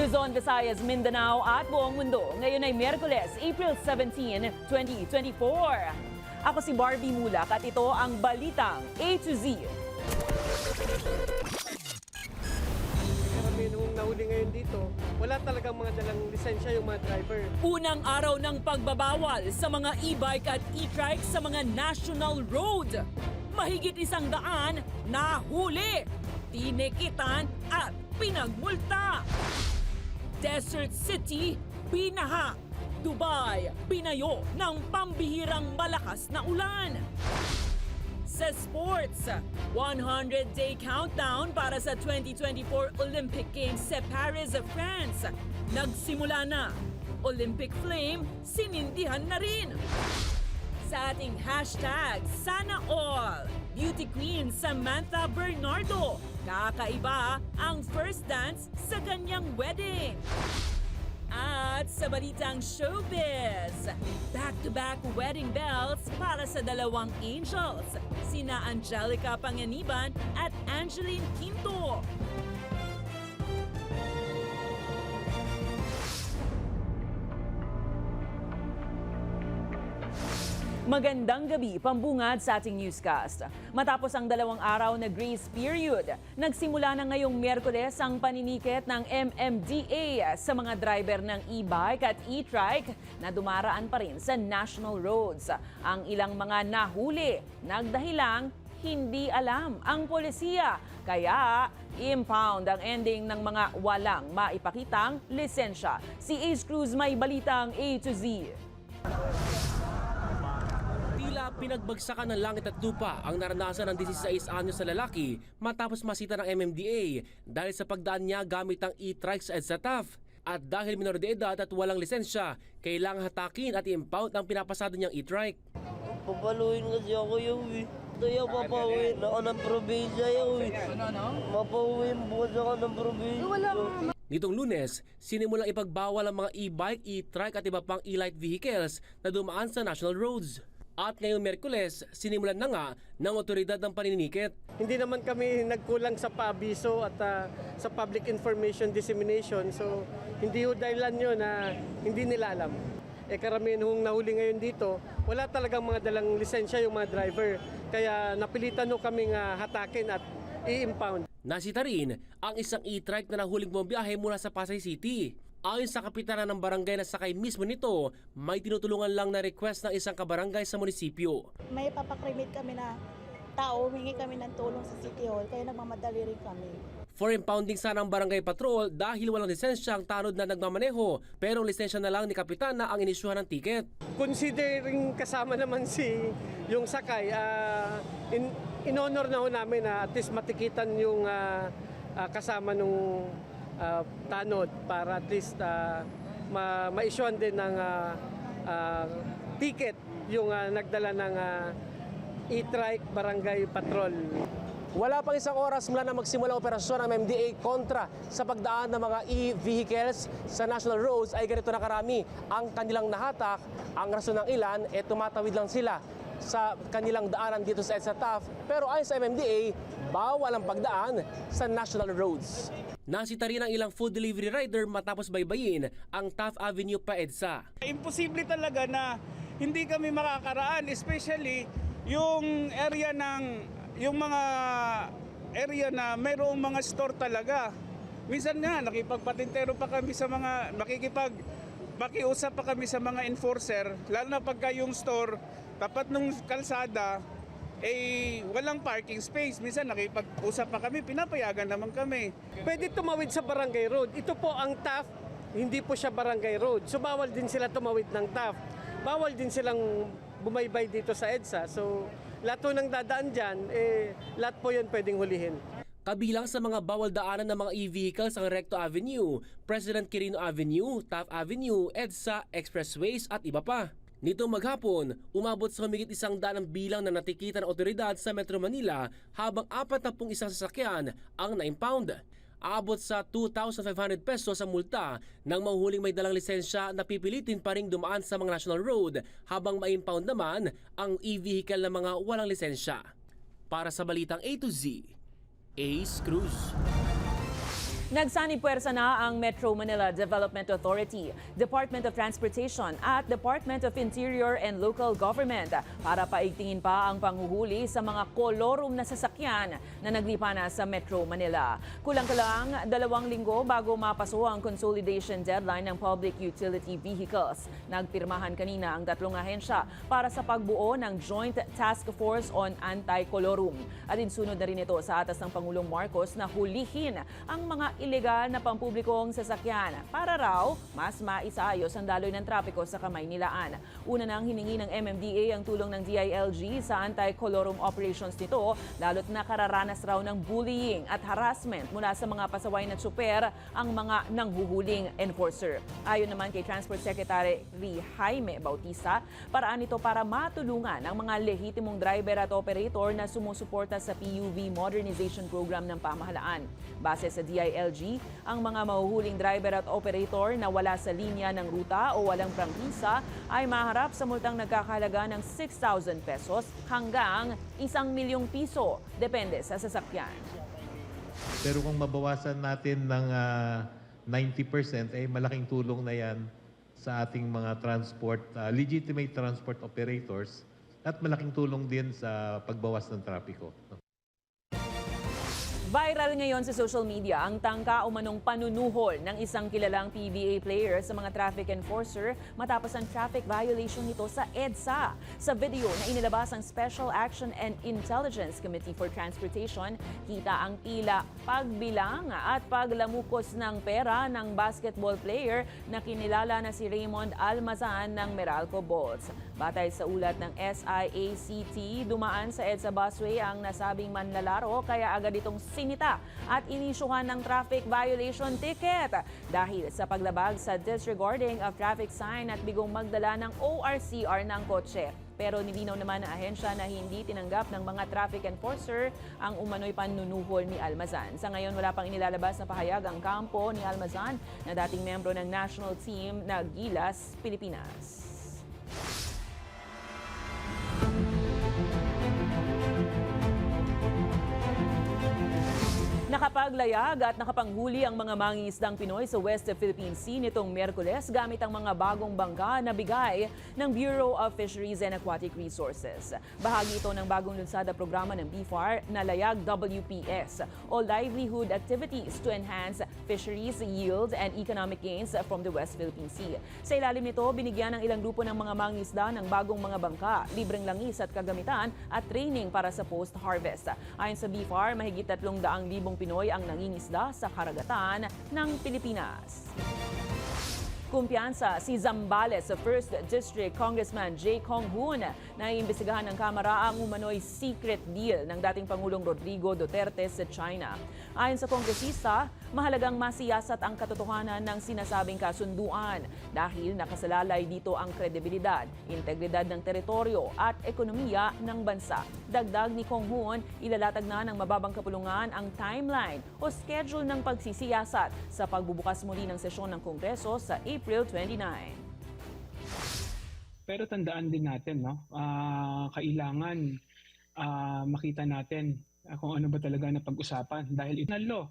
Luzon, Visayas, Mindanao at buong mundo. Ngayon ay Miyerkules, April 17, 2024. Ako si Barbie Mulak at ito ang Balitang A to Z. Kami nung nahuli ngayon dito, wala talagang mga dalang lisensya yung mga driver. Unang araw ng pagbabawal sa mga e-bike at e-trike sa mga national road. Mahigit 100 nahuli, tinikitan at pinagmulta. Desert City, binaha. Dubai, binayo ng pambihirang malakas na ulan. Sa sports, 100-day countdown para sa 2024 Olympic Games sa Paris, France. Nagsimula na. Olympic flame, sinindihan na rin. Sa ating hashtag, Sana All, Beauty Queen Samantha Bernardo. Kakaiba ang first dance sa kanyang wedding. At sa balitang showbiz, back-to-back wedding bells para sa dalawang angels, sina Angelica Panganiban at Angeline Quinto. Magandang gabi, pambungad sa ating newscast. Matapos ang 2 araw na grace period, nagsimula na ngayong Miyerkules ang paninikit ng MMDA sa mga driver ng e-bike at e-trike na dumaraan pa rin sa national roads. Ang ilang mga nahuli, nagdahilang hindi alam ang polisiya. Kaya impound ang ending ng mga walang maipakitang lisensya. Si Ace Cruz may balitang A to Z. Tila pinagbagsakan ng langit at lupa ang naranasan ng 16 anyos na lalaki matapos masita ng MMDA dahil sa pagdaan niya gamit ang e-trike sa EDSA TAF. At dahil minor de edad at walang lisensya, kailangang hatakin at impound ang pinapasada niyang e-trike. Papaluin kasi ako yung kaya papauwiin ako ng probinsya yung mapauwiin bukas ako ng probinsya. Nitong Lunes, sinimulang ipagbawal ang mga e-bike, e-trike at iba pang e-light vehicles na dumaan sa national roads. At ngayong Miyerkules, sinimulan na nga ng otoridad ng paninikit. Hindi naman kami nagkulang sa paabiso at sa public information dissemination. So hindi ho dahilan yun na hindi nila alam. Karamihan hong nahuli ngayon dito, wala talagang mga dalang lisensya yung mga driver. Kaya napilitan ho kaming hatakin at i-impound. Nasita rin ang isang e-trike na nahuling bumabiyahe mula sa Pasay City. Ayon sa kapitanan ng barangay na sakay mismo nito, may tinutulungan lang na request ng isang kabarangay sa munisipyo. May papakrimit kami na tao, humingi kami ng tulong sa City Hall, kaya nagmamadali rin kami. For impounding sana ang barangay patrol dahil walang lisensya ang tanod na nagmamaneho, pero lisensya na lang ni kapitana ang inisyuhan ng ticket. Considering kasama naman yung sakay, in-honor na ho namin na at least matikitan yung kasama nung tanod para at least ma-issuean din ng ticket yung nagdala ng e-trike barangay patrol. Wala pang isang oras mula na magsimula ang operasyon ng MMDA kontra sa pagdaan ng mga e-vehicles sa national roads ay ganito na karami ang kanilang nahatak. Ang rason ng ilan ay tumatawid lang sila sa kanilang daanan dito sa EDSA TAF, pero ayon sa MMDA, bawal ang pagdaan sa national roads. Nasita rin ang ilang food delivery rider matapos baybayin ang TAF Avenue pa EDSA. Imposible talaga na hindi kami makakaraan, especially yung area yung mga area na mayroong mga store talaga. Minsan nga nakipagpatintero pa kami sa mga makiusap pa kami sa mga enforcer, lalo na pagka yung store tapat ng kalsada walang parking space. Minsan nakipag-usap pa kami, pinapayagan naman kami. Pwede tumawid sa barangay road. Ito po ang TAF, hindi po siya barangay road. So bawal din sila tumawid ng TAF. Bawal din silang bumaybay dito sa EDSA. So lahat po ng dadaan dyan, lahat po yun pwedeng hulihin. Kabilang sa mga bawal daanan ng mga e-vehicles ang Recto Avenue, President Quirino Avenue, TAF Avenue, EDSA, Expressways at iba pa. Nitong maghapon, umabot sa humigit 100 ang bilang na natikita ng otoridad sa Metro Manila habang 41 sasakyan ang na-impound. Aabot sa 2,500 pesos ang multa nang mahuhuling may dalang lisensya na pipilitin pa ring dumaan sa mga national road habang ma-impound naman ang e-vehicle ng mga walang lisensya. Para sa Balitang A to Z, Ace Cruz. Nagsanib-puwersa na ang Metro Manila Development Authority, Department of Transportation at Department of Interior and Local Government para paigtingin pa ang panghuhuli sa mga kolorum na sasakyan na naglipa na sa Metro Manila. Kulang-kulang 2 linggo bago mapaso ang consolidation deadline ng Public Utility Vehicles. Nagpirmahan kanina ang 3 ahensya para sa pagbuo ng Joint Task Force on Anti-Colorum. Alinsunod na rin ito sa atas ng Pangulong Marcos na hulihin ang mga ilegal na pampublikong sasakyan para raw mas maisayos ang daloy ng trapiko sa kamay nilaan. Una nang hiningi ng MMDA ang tulong ng DILG sa anti-colorum operations nito lalo't nakararanas raw ng bullying at harassment mula sa mga pasaway na tsuper ang mga nanghuhuling enforcer. Ayon naman kay Transport Secretary Jaime Bautista, paraan ito para matulungan ang mga lehitimong driver at operator na sumusuporta sa PUV modernization program ng pamahalaan. Base sa DILG, ang mga mahuhuling driver at operator na wala sa linya ng ruta o walang prangkisa ay maharap sa multang nagkakahalaga ng 6,000 pesos hanggang 1,000,000 piso, depende sa sasakyan. Pero kung mabawasan natin ng 90%, malaking tulong na yan sa ating mga legitimate transport operators at malaking tulong din sa pagbawas ng trapiko. Viral ngayon sa social media ang tangka umanong panunuhol ng isang kilalang PBA player sa mga traffic enforcer matapos ang traffic violation nito sa EDSA. Sa video na inilabas ang Special Action and Intelligence Committee for Transportation, kita ang tila pagbilang at paglamukos ng pera ng basketball player na kinilala na si Raymond Almazan ng Meralco Bolts. Batay sa ulat ng SIACT, dumaan sa EDSA busway ang nasabing manlalaro kaya agad itong sinita at inisyuhan ng traffic violation ticket dahil sa paglabag sa disregarding of traffic sign at bigong magdala ng ORCR ng kotse. Pero nilinaw naman ng ahensya na hindi tinanggap ng mga traffic enforcer ang umano'y panunuhol ni Almazan. Sa ngayon, wala pang inilalabas na pahayag ang kampo ni Almazan na dating membro ng national team na Gilas, Pilipinas. Nakapaglayag at nakapanghuli ang mga mangingisdang Pinoy sa West Philippine Sea nitong Miyerkules gamit ang mga bagong bangka na bigay ng Bureau of Fisheries and Aquatic Resources. Bahagi ito ng bagong lunsada programa ng BFAR na Layag WPS o Livelihood Activities to Enhance Fisheries Yield and Economic Gains from the West Philippine Sea. Sa ilalim nito, binigyan ng ilang grupo ng mga mangingisda ng bagong mga bangka, libreng langis at kagamitan at training para sa post-harvest. Ayon sa BFAR, mahigit 300,000 Pinoy ang nangingisda sa karagatan ng Pilipinas. Kumpiyansa si Zambales sa 1st District Congressman J. Kong Hoon na iimbestigahan ng Kamara ang umano'y secret deal ng dating Pangulong Rodrigo Duterte sa China. Ayon sa kongresista, mahalagang masiyasat ang katotohanan ng sinasabing kasunduan dahil nakasalalay dito ang kredibilidad, integridad ng teritoryo at ekonomiya ng bansa. Dagdag ni Kong Hoon, ilalatag na ng mababang kapulungan ang timeline o schedule ng pagsisiyasat sa pagbubukas muli ng sesyon ng Kongreso sa April 29. Pero tandaan din natin, no? Kailangan makita natin kung ano ba talaga na pag-usapan dahil ito na law.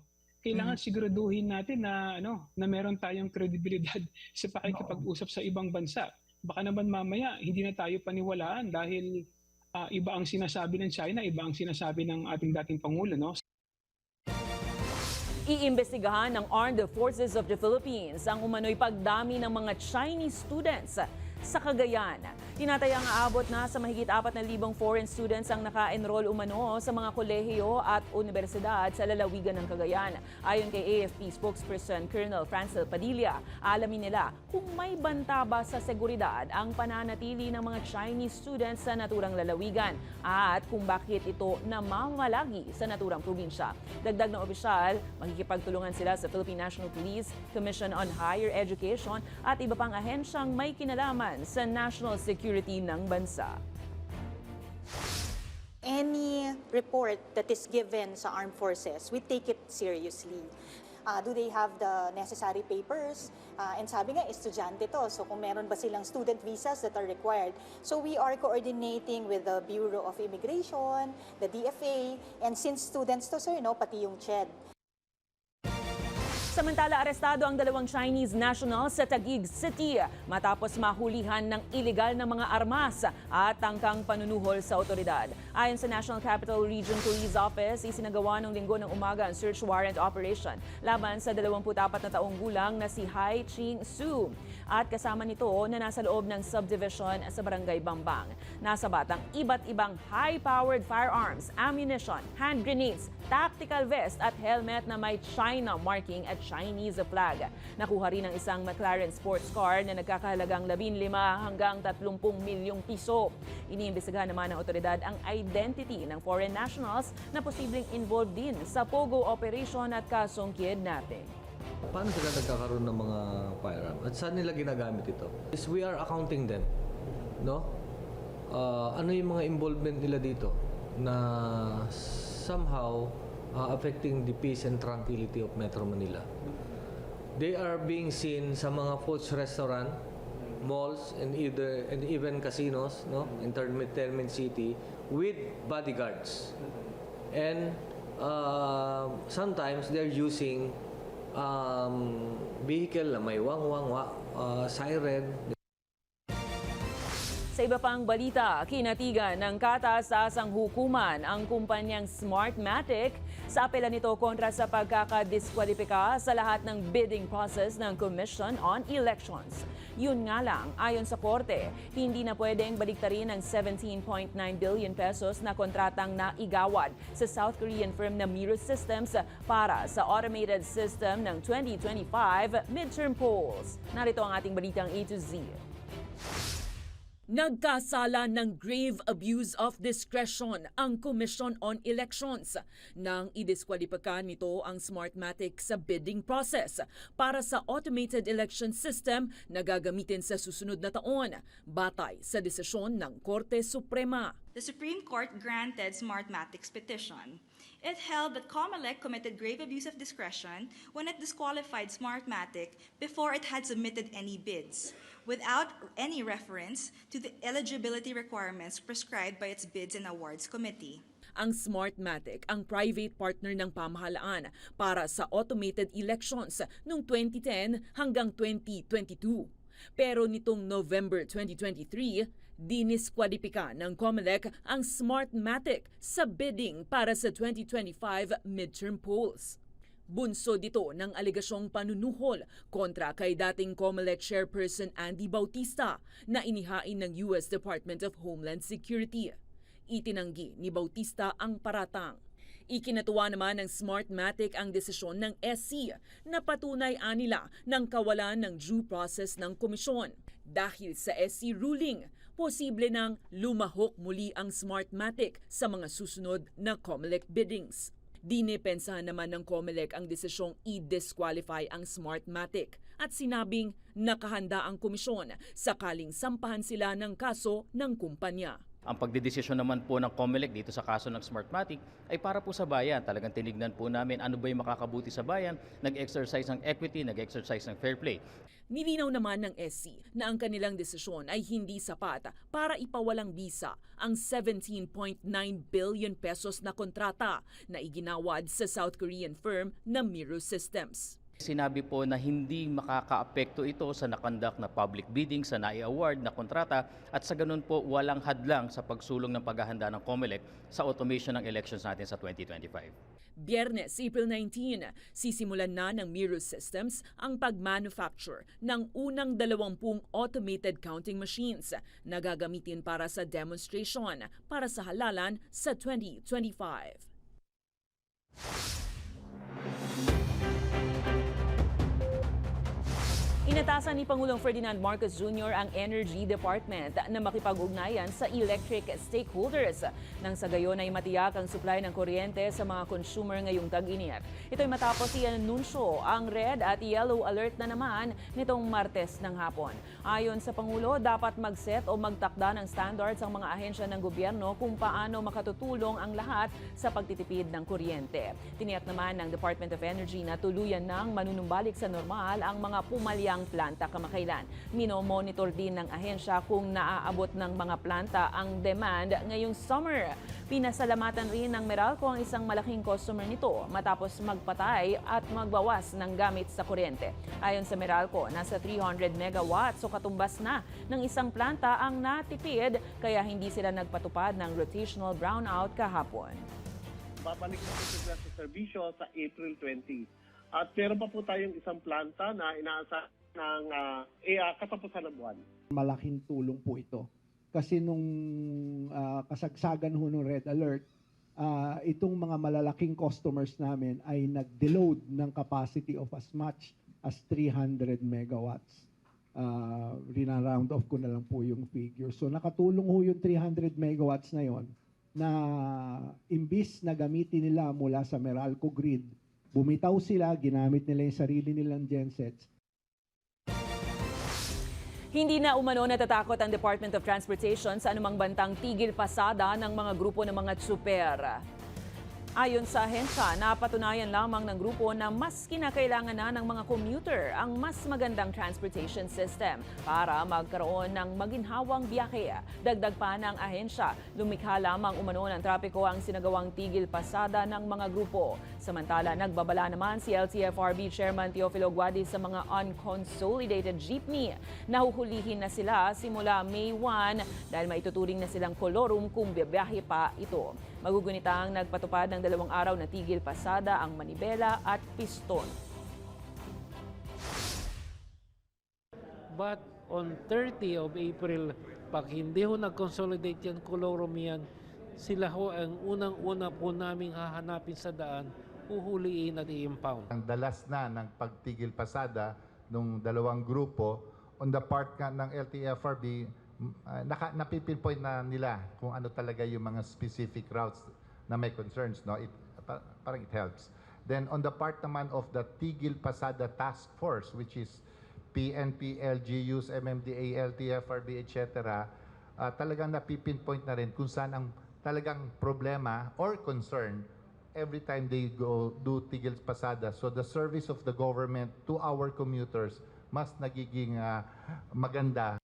Kailangan siguraduhin natin na na meron tayong kredibilidad sa pakikipag-usap sa ibang bansa. Baka naman mamaya hindi na tayo paniwalaan dahil iba ang sinasabi ng China, iba ang sinasabi ng ating dating Pangulo, no? Iimbestigahan ng Armed Forces of the Philippines ang umano'y pagdami ng mga Chinese students sa Cagayan. Tinatayang aabot na sa mahigit 4,000 foreign students ang naka-enroll umano sa mga kolehiyo at universidad sa lalawigan ng Cagayan. Ayon kay AFP spokesperson Colonel Francel Padilla, alamin nila kung may banta ba sa seguridad ang pananatili ng mga Chinese students sa naturang lalawigan at kung bakit ito namamalagi sa naturang probinsya. Dagdag ng opisyal, makikipagtulungan sila sa Philippine National Police, Commission on Higher Education at iba pang ahensyang may kinalaman sa national security ng bansa. Any report that is given sa armed forces, we take it seriously. Do they have the necessary papers? And sabi nga, estudyante to. So kung meron ba silang student visas that are required? So we are coordinating with the Bureau of Immigration, the DFA, and since students to, sir, pati yung CHED. Samantala, arestado ang 2 Chinese nationals sa Taguig City matapos mahulihan ng iligal na mga armas at tangkang panunuhol sa otoridad. Ayon sa National Capital Region Police Office, isinagawa ng Linggo ng umaga ang search warrant operation laban sa 24 na taong gulang na si Hai Ching Su at kasama nito na nasa loob ng subdivision sa Barangay Bambang. Nasa batang iba't ibang high-powered firearms, ammunition, hand grenades, tactical vest at helmet na may China marking at Chinese flag. Nakuha rin ang isang McLaren sports car na nagkakahalagang 15 hanggang 30 milyong piso. Iniimbestigahan naman ng otoridad ang identity ng foreign nationals na posibleng involved din sa Pogo operation at kasong kidnapping. Paano sila nagkakaroon ng mga firearm? At saan nila ginagamit ito? Is we are accounting them. No? Ano yung mga involvement nila dito na somehow affecting the peace and tranquility of Metro Manila? They are being seen sa mga foods restaurant, malls, and even casinos, no, in Termin City, with bodyguards. And sometimes they're using vehicle na may siren. Sa iba pang balita, kinatigan ng kataas-taasang hukuman ang kumpanyang Smartmatic sa apela nito kontra sa pagkakadiskwalipika sa lahat ng bidding process ng Commission on Elections. Yun nga lang, ayon sa korte, hindi na pwedeng baliktarin ang 17.9 billion pesos na kontratang naigawad sa South Korean firm na Miro Systems para sa automated system ng 2025 midterm polls. Narito ang ating balitang A to Z. Nagkasala ng grave abuse of discretion ang Commission on Elections nang idiskwalipika nito ang Smartmatic sa bidding process para sa automated election system na gagamitin sa susunod na taon, batay sa desisyon ng Korte Suprema. The Supreme Court granted Smartmatic's petition. It held that COMELEC committed grave abuse of discretion when it disqualified Smartmatic before it had submitted any bids, without any reference to the eligibility requirements prescribed by its Bids and Awards Committee. Ang Smartmatic ang private partner ng pamahalaan para sa automated elections noong 2010 hanggang 2022. Pero nitong November 2023, diniskwalipika ng COMELEC ang Smartmatic sa bidding para sa 2025 midterm polls. Bunso dito ng alegasyong panunuhol kontra kay dating COMELEC chairperson Andy Bautista na inihain ng US Department of Homeland Security. Itinanggi ni Bautista ang paratang. Ikinatuwa naman ng Smartmatic ang desisyon ng SC na patunay anila ng kawalan ng due process ng komisyon. Dahil sa SC ruling, posible nang lumahok muli ang Smartmatic sa mga susunod na COMELEC biddings. Dinipensahan naman ng COMELEC ang desisyong i-disqualify ang Smartmatic at sinabing nakahanda ang komisyon sakaling sampahan sila ng kaso ng kumpanya. Ang pagdedesisyon naman po ng COMELEC dito sa kaso ng Smartmatic ay para po sa bayan. Talagang tinignan po namin ano ba yung makakabuti sa bayan, nag-exercise ng equity, nag-exercise ng fair play. Nilinaw naman ng SC na ang kanilang desisyon ay hindi sapat para ipawalang bisa ang 17.9 billion pesos na kontrata na iginawad sa South Korean firm na Miro Systems. Sinabi po na hindi makakaapekto ito sa nakandak na public bidding, sa nai-award na kontrata at sa ganun po walang hadlang sa pagsulong ng paghahanda ng COMELEC sa automation ng elections natin sa 2025. Biyernes, April 19, sisimulan na ng Miro Systems ang pag-manufacture ng unang 20 automated counting machines na gagamitin para sa demonstration para sa halalan sa 2025. Inatasan ni Pangulong Ferdinand Marcos Jr. ang Energy Department na makipag-ugnayan sa electric stakeholders nang sa gayon ay matiyak ang supply ng kuryente sa mga consumer ngayong tag-init. Ito'y matapos i-anunsyo ang red at yellow alert na naman nitong Martes ng hapon. Ayon sa Pangulo, dapat mag-set o magtakda ng standards ang mga ahensya ng gobyerno kung paano makatutulong ang lahat sa pagtitipid ng kuryente. Tiniyak naman ng Department of Energy na tuluyan nang manunumbalik sa normal ang mga pumalyang isang planta kamakailan. Minomonitor din ng ahensya kung naaabot ng mga planta ang demand ngayong summer. Pinasalamatan rin ng Meralco ang isang malaking customer nito matapos magpatay at magbawas ng gamit sa kuryente. Ayon sa Meralco, nasa 300 megawatts o katumbas na ng isang planta ang natipid kaya hindi sila nagpatupad ng rotational brownout kahapon. Babalik na po sila sa serbisyo sa April 20. At meron pa po tayong isang planta na inaasa ng katapusan ng buwan. Malaking tulong po ito. Kasi nung kasagsagan ho ng Red Alert, itong mga malalaking customers namin ay nag-deload ng capacity of as much as 300 megawatts. Rina-round off ko na lang po yung figure. So nakatulong ho yung 300 megawatts na yon na imbis na gamitin nila mula sa Meralco grid, bumitaw sila, ginamit nila yung sarili nilang gensets. Hindi na umano natatakot ang Department of Transportation sa anumang bantang tigil pasada ng mga grupo ng mga tsuper. Ayon sa ahensya, napatunayan lamang ng grupo na mas kinakailangan na ng mga commuter ang mas magandang transportation system para magkaroon ng maginhawang biyahe. Dagdag pa ng ahensya, lumikha lamang umano ng trapiko ang sinagawang tigil pasada ng mga grupo. Samantala, nagbabala naman si LTFRB Chairman Teofilo Guadi sa mga unconsolidated jeepney. Nahuhulihin na sila simula May 1 dahil maituturing na silang kolorum kung biyahe pa ito. Magugunitang nagpatupad ng 2 araw na tigil pasada ang Manibela at Piston. But on 30 of April, pag hindi ho nag-consolidate yan, kolorum yan, sila ho ang unang-una po naming hahanapin sa daan, uhuliin at i-impound. Ang dalas na ng pagtigil pasada ng 2 grupo, on the part ng LTFRB, napipinpoint na nila kung ano talaga yung mga specific routes na may concerns, no? Parang it helps. Then on the part naman of the Tigil Pasada Task Force, which is PNP, LGUs, MMDA, LTFRB, etc., talagang napipinpoint na rin kung saan ang talagang problema or concern every time they go do Tigil Pasada. So the service of the government to our commuters mas nagiging maganda.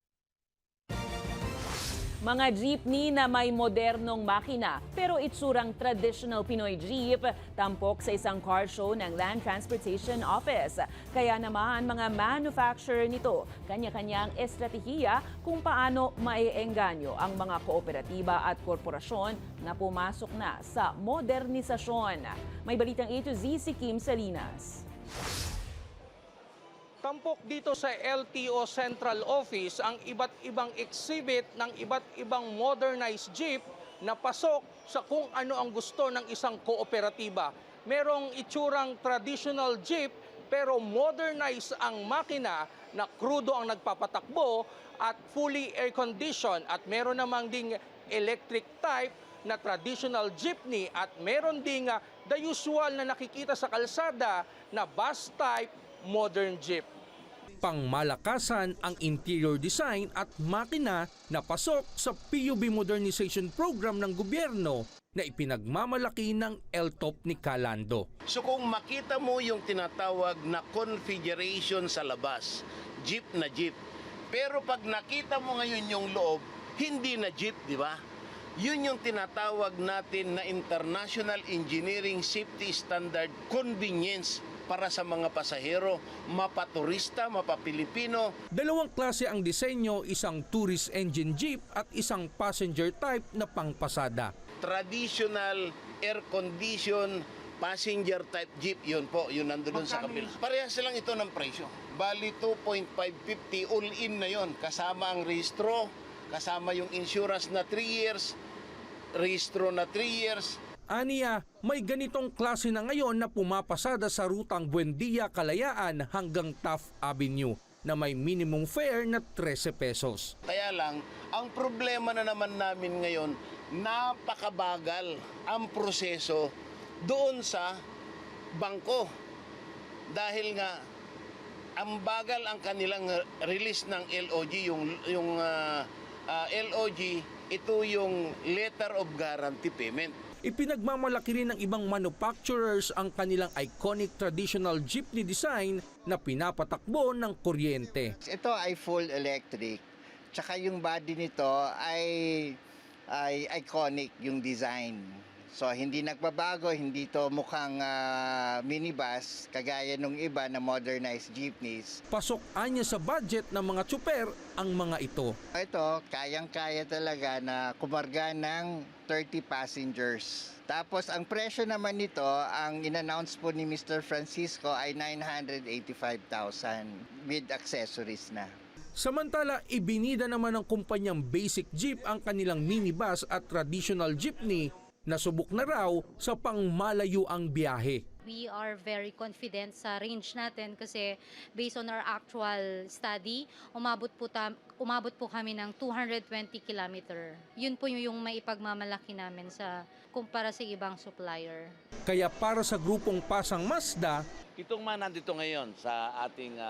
Mga jeepney na may modernong makina pero itsurang traditional Pinoy jeep tampok sa isang car show ng Land Transportation Office. Kaya naman mga manufacturer nito kanya-kanyang estratehiya kung paano maiengganyo ang mga kooperatiba at korporasyon na pumasok na sa modernisasyon. May balitang A to Z si Kim Salinas. Tampok dito sa LTO Central Office ang iba't ibang exhibit ng iba't ibang modernized jeep na pasok sa kung ano ang gusto ng isang kooperatiba. Merong itsurang traditional jeep pero modernized ang makina na krudo ang nagpapatakbo at fully air-conditioned at meron namang ding electric type na traditional jeepney at meron ding the usual na nakikita sa kalsada na bus type modern jeep. Pangmalakasan ang interior design at makina na pasok sa PUB Modernization Program ng gobyerno na ipinagmamalaki ng LTOP ni Calando. So kung makita mo yung tinatawag na configuration sa labas, jeep na jeep. Pero pag nakita mo ngayon yung loob, hindi na jeep, di ba? Yun yung tinatawag natin na International Engineering Safety Standard Convenience para sa mga pasahero, mapaturista, mapapilipino. 2 klase ang disenyo, isang tourist engine jeep at isang passenger type na pangpasada. Traditional air-conditioned passenger type jeep, yun po, yun nandun sa kabila. Parehas lang ito ng presyo. Bali 2.550 all-in na yon, kasama ang rehistro, kasama yung insurance na 3 years, rehistro na 3 years. Aniya, may ganitong klase na ngayon na pumapasada sa rutang Buendia, Kalayaan hanggang Taft Avenue na may minimum fare na 13 pesos. Kaya lang, ang problema na naman namin ngayon, napakabagal ang proseso doon sa bangko. Dahil nga, ang bagal ang kanilang release ng LOG, yung LOG, ito yung letter of guarantee payment. Ipinagmamalaki rin ng ibang manufacturers ang kanilang iconic traditional jeepney design na pinapatakbo ng kuryente. Ito ay full electric. Tsaka yung body nito ay iconic yung design. So hindi nagbabago, hindi to mukhang minibus kagaya nung iba na modernized jeepneys. Pasok anya sa budget ng mga tsuper ang mga ito. Ito, kayang-kaya talaga na kumarga ng 30 passengers. Tapos ang presyo naman nito, ang in-announce po ni Mr. Francisco ay 985,000 with accessories na. Samantala, ibinida naman ng kumpanyang Basic Jeep ang kanilang minibus at traditional jeepney na subok na raw sa pangmalayuang biyahe. We are very confident sa range natin kasi based on our actual study, umabot po kami ng 220 kilometer. Yun po yung maipagmamalaki namin sa kumpara sa ibang supplier. Kaya para sa grupong Pasang Mazda, itong mga nandito ngayon sa ating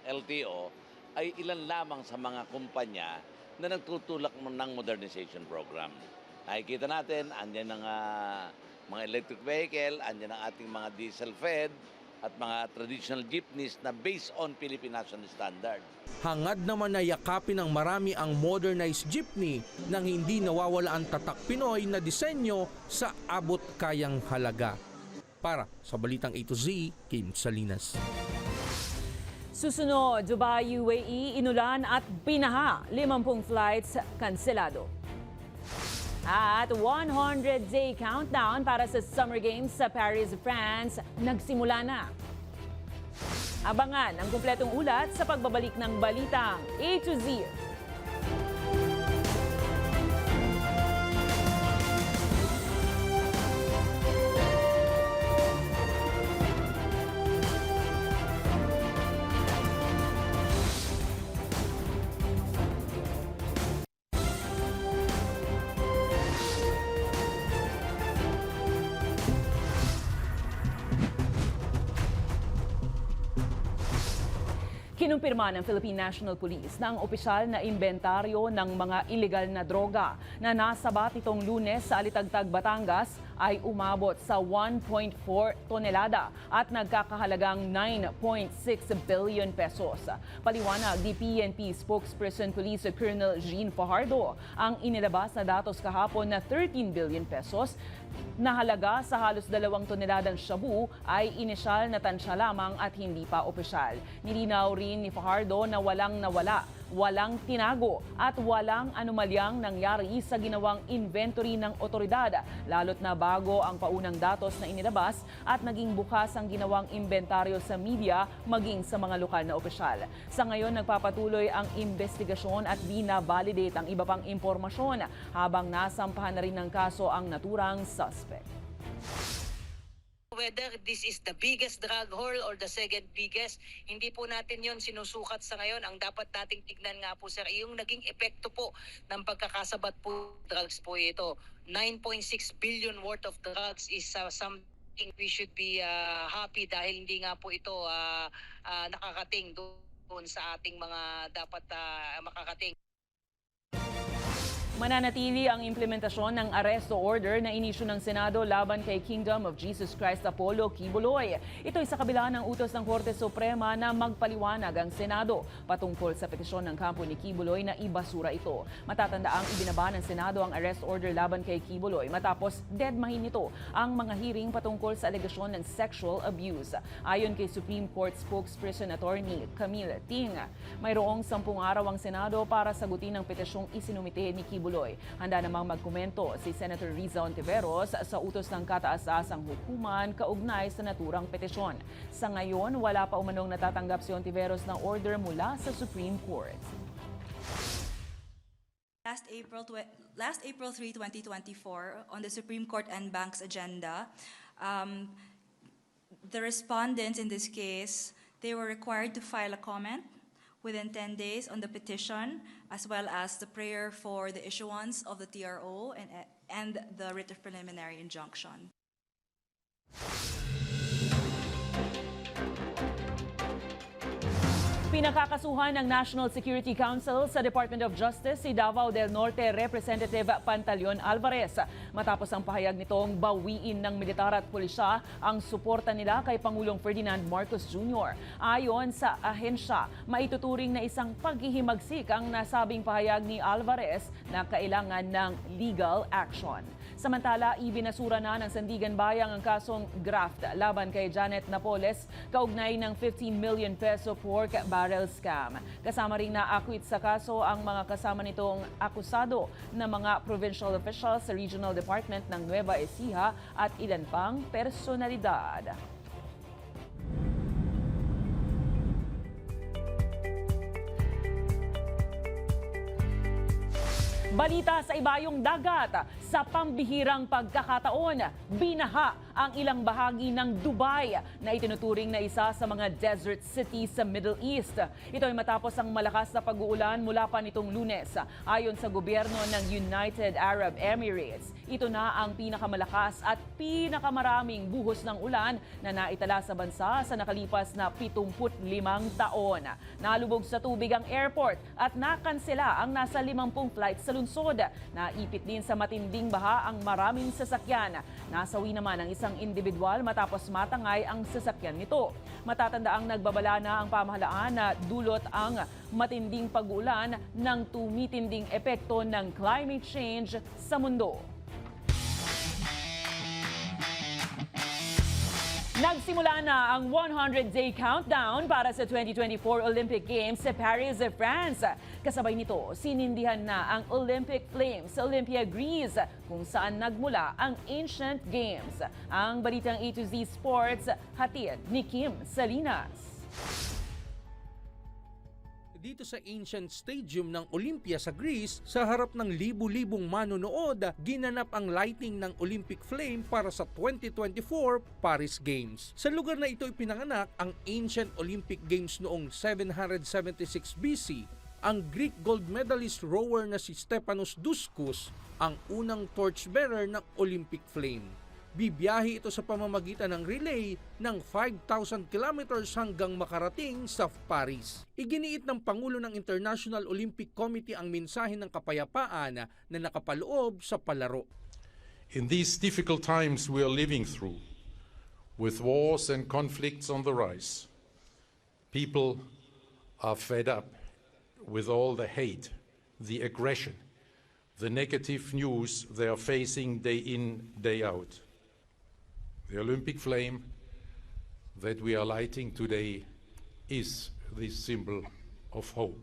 LTO ay ilan lamang sa mga kumpanya na nagtutulak ng modernization program. Nakikita natin, andyan ang mga electric vehicle, andyan ang ating mga diesel-fed at mga traditional jeepneys na based on Philippine National Standard. hangad naman na yakapin ng marami ang modernized jeepney nang hindi nawawala ang tatak Pinoy na disenyo sa abot kayang halaga. Para sa Balitang A to Z, Kim Salinas. Susunod, Dubai, UAE, inulan at binaha, 50 flights kanselado. At 100-day countdown para sa Summer Games sa Paris, France, nagsimula na. Abangan ang kumpletong ulat sa pagbabalik ng Balitang A to Z. Kinumpirma ng Philippine National Police na ang opisyal na inventaryo ng mga ilegal na droga na nasabat itong Lunes sa Alitagtag, Batangas ay umabot sa 1.4 tonelada at nagkakahalagang 9.6 billion pesos. Paliwanag ni PNP spokesperson Police Colonel Jean Fajardo, ang inilabas na datos kahapon na 13 billion pesos na halaga sa halos 2 toneladang shabu ay inisyal na tansya lamang at hindi pa opisyal. Nilinaw rin ni Fajardo na walang nawala, walang tinago at walang anomalyang nangyari sa ginawang inventory ng otoridad, lalo't na bago ang paunang datos na inilabas at naging bukas ang ginawang inventaryo sa media maging sa mga lokal na opisyal. Sa ngayon, nagpapatuloy ang investigasyon at bina-validate ang iba pang impormasyon habang nasampahan na rin ng kaso ang naturang suspect. Whether this is the biggest drug haul or the second biggest, hindi po natin yon sinusukat sa ngayon. Ang dapat nating tignan nga po sir, yung naging epekto po ng pagkakasabat po drugs po ito. 9.6 billion worth of drugs is something we should be happy dahil hindi nga po ito nakakating doon sa ating mga dapat makakating. Mananatili ang implementasyon ng aresto order na inisyu ng Senado laban kay Kingdom of Jesus Christ Apollo Quiboloy. Ito'y sa kabila ng utos ng Korte Suprema na magpaliwanag ang Senado patungkol sa petisyon ng kampo ni Quiboloy na ibasura ito. Matatandaang ibinaba ng Senado ang arrest order laban kay Quiboloy matapos deadmahin nito ang mga hearing patungkol sa alegasyon ng sexual abuse. Ayon kay Supreme Court spokesperson Attorney Camille Ting, mayroong 10 araw ang Senado para sagutin ang petisyong isinumite ni Quiboloy. Handa namang magkomento si Senator Riza Ontiveros sa utos ng kataas-asang hukuman kaugnay sa naturang petisyon. Sa ngayon, wala pa umanong natatanggap si Ontiveros ng order mula sa Supreme Court. Last April 3, 2024, on the Supreme Court en bank's agenda, the respondents in this case, they were required to file a comment within 10 days on the petition, as well as the prayer for the issuance of the TRO and the writ of preliminary injunction. Pinakakasuhan ng National Security Council sa Department of Justice si Davao del Norte Representative Pantaleon Alvarez matapos ang pahayag nitong bawiin ng militar at pulisya ang suporta nila kay Pangulong Ferdinand Marcos Jr. Ayon sa ahensya, maituturing na isang paghihimagsik ang nasabing pahayag ni Alvarez na kailangan ng legal action. Samantala, ibinasura na ng Sandigan Bayang ang kasong graft laban kay Janet Napoles kaugnay ng 15 million peso pork barrel scam. Kasama ring na-acquit sa kaso ang mga kasama nitong akusado na mga provincial officials sa Regional Department ng Nueva Ecija at ilan pang personalidad. Balita sa ibayong dagat, sa pambihirang pagkakataon, binaha ang ilang bahagi ng Dubai na itinuturing na isa sa mga desert cities sa Middle East. Ito ay matapos ang malakas na pag-uulan mula pa nitong Lunes. Ayon sa gobyerno ng United Arab Emirates, ito na ang pinakamalakas at pinakamaraming buhos ng ulan na naitala sa bansa sa nakalipas na 75 taon. Nalubog sa tubig ang airport at nakansela ang nasa 50 flights sa lungsod. Naipit din sa matinding baha ang maraming sasakyan. Nasawi naman ang isang individual matapos matangay ang sasakyan nito. Matatandaang nagbabala na ang pamahalaan na dulot ang matinding pag-ulan ng tumitinding epekto ng climate change sa mundo. Nagsimula na ang 100-day countdown para sa 2024 Olympic Games sa Paris, France. Kasabay nito, sinindihan na ang Olympic Flames sa Olympia, Greece, kung saan nagmula ang Ancient Games. Ang balitang A to Z Sports, hatid ni Kim Salinas. Dito sa Ancient Stadium ng Olympia sa Greece, sa harap ng libu-libong manonood, ginanap ang lighting ng Olympic Flame para sa 2024 Paris Games. Sa lugar na ito ipinanganak ang Ancient Olympic Games noong 776 BC. Ang Greek gold medalist rower na si Stepanos Douskos ang unang torchbearer ng Olympic Flame. Bibiyahe ito sa pamamagitan ng relay ng 5,000 kilometers hanggang makarating sa Paris. Iginiit ng Pangulo ng International Olympic Committee ang mensahe ng kapayapaan na nakapaloob sa palaro. In these difficult times we are living through, with wars and conflicts on the rise, people are fed up with all the hate, the aggression, the negative news they are facing day in, day out. The Olympic flame that we are lighting today is this symbol of hope.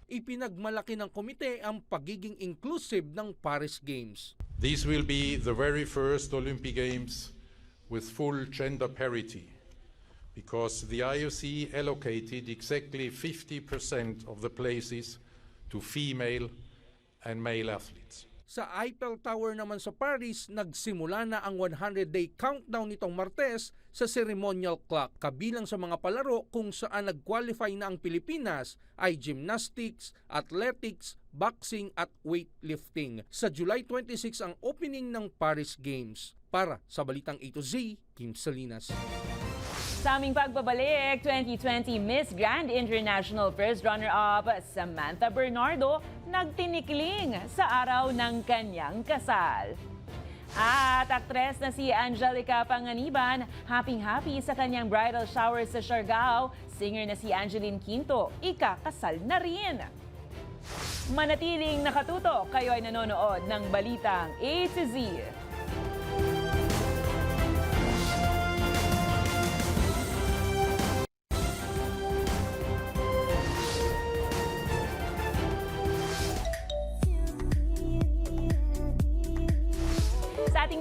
Ipinagmalaki ng komite ang pagiging inclusive ng Paris Games. These will be the very first Olympic Games with full gender parity, because the IOC allocated exactly 50% of the places to female and male athletes. Sa Eiffel Tower naman sa Paris, nagsimula na ang 100-day countdown nitong Martes sa ceremonial clock. Kabilang sa mga palaro kung saan nag-qualify na ang Pilipinas ay gymnastics, athletics, boxing at weightlifting. Sa July 26 ang opening ng Paris Games. Para sa Balitang A to Z, Kim Salinas. Sa aming pagbabalik, 2020 Miss Grand International First Runner-up Samantha Bernardo nagtinikling sa araw ng kanyang kasal. At aktres na si Angelica Panganiban, happy-happy sa kanyang bridal shower sa Siargao. Singer na si Angeline Quinto, ikakasal na rin. Manatiling nakatutok, kayo ay nanonood ng Balitang A to Z.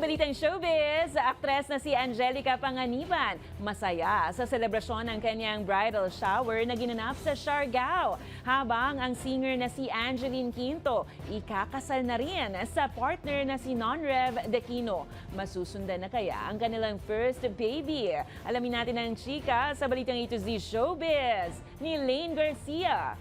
Balitang showbiz, aktres na si Angelica Panganiban masaya sa selebrasyon ng kanyang bridal shower na ginanap sa Siargao. Habang ang singer na si Angeline Quinto ikakasal na rin sa partner na si Non-Rev Dequino. Masusundan na kaya ang kanilang first baby? Alamin natin ang chika sa Balitang A to Z Showbiz ni Lane Garcia.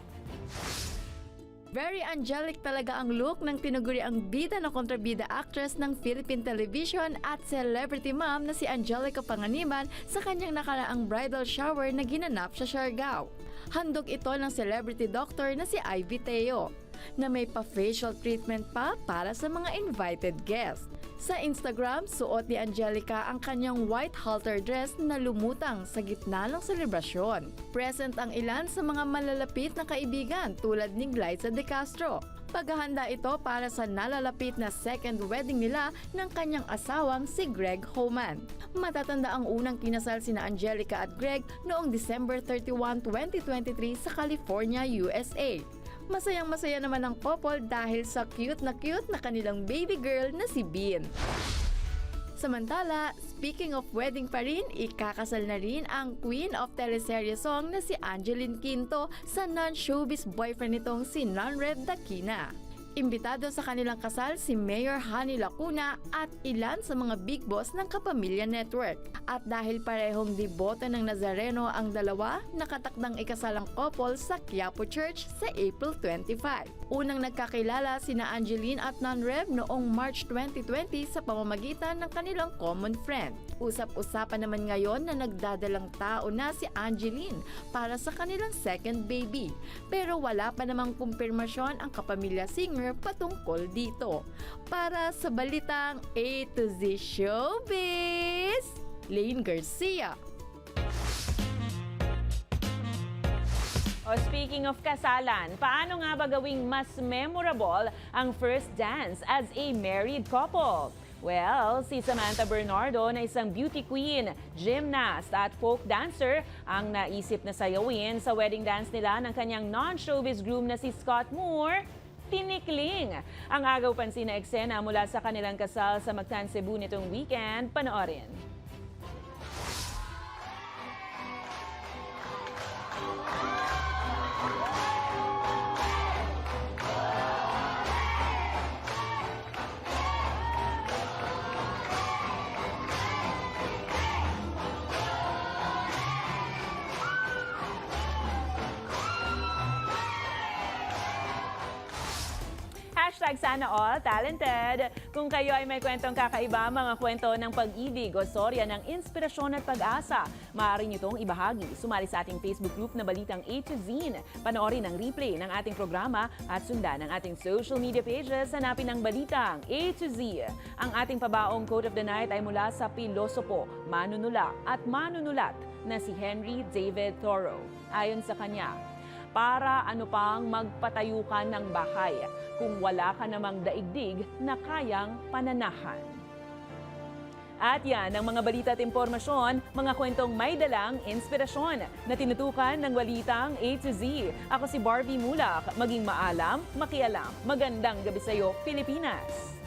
Very angelic talaga ang look ng tinaguriang bida na kontrabida actress ng Philippine television at celebrity mom na si Angelica Panganiban sa kanyang nakaraang bridal shower na ginanap sa Siargao. Handog ito ng celebrity doctor na si Ivy Teo, na may pa-facial treatment pa para sa mga invited guests. Sa Instagram, suot ni Angelica ang kanyang white halter dress na lumutang sa gitna ng selebrasyon. Present ang ilan sa mga malalapit na kaibigan tulad ni Glyza De Castro. Paghahanda ito para sa nalalapit na second wedding nila ng kanyang asawang si Greg Homan. Matatanda ang unang kinasal sina Angelica at Greg noong December 31, 2023 sa California, USA. Masayang-masaya naman ang couple dahil sa cute na kanilang baby girl na si Bean. Samantala, speaking of wedding pa rin, ikakasal na rin ang Queen of Teleserye Song na si Angeline Quinto sa non-showbiz boyfriend nitong si Nonrev Dakina. Imbitado sa kanilang kasal si Mayor Hani Lacuna at ilan sa mga big boss ng Kapamilya Network. At dahil parehong deboto ng Nazareno ang dalawa, nakatakdang ikasal ang couple sa Quiapo Church sa April 25. Unang nagkakilala sina Angeline at Nonrev noong March 2020 sa pamamagitan ng kanilang common friend. Usap-usapan naman ngayon na nagdadalang tao na si Angeline para sa kanilang second baby. Pero wala pa namang kumpirmasyon ang Kapamilya singer patungkol dito. Para sa balitang A to Z Showbiz, Lane Garcia. Speaking of kasalan, paano nga ba gawing mas memorable ang first dance as a married couple? Well, si Samantha Bernardo na isang beauty queen, gymnast at folk dancer ang naisip na sayawin sa wedding dance nila ng kanyang non-showbiz groom na si Scott Moore, Tinikling. Ang agaw pansin na eksena mula sa kanilang kasal sa Mactan, Cebu nitong weekend. Panoorin. Sana all talented. Kung kayo ay may kwentong kakaiba, mga kwento ng pag-ibig o storya ng inspirasyon at pag-asa, maaari nyo itong ibahagi. Sumali sa ating Facebook group na Balitang A to Z. Panoorin ang replay ng ating programa at sundan ang ating social media pages. Hanapin ang Balitang A to Z. Ang ating pabaong quote of the night ay mula sa pilosopo, manunula at manunulat na si Henry David Thoreau. Ayon sa kanya, para ano pang magpatayo ka ng bahay kung wala ka namang daigdig na kayang pananahan. At yan ang mga balita at impormasyon, mga kwentong may dalang inspirasyon na tinutukan ng Balitang A to Z. Ako si Barbie Mulak, maging maalam, makialam. Magandang gabi sa iyo, Pilipinas!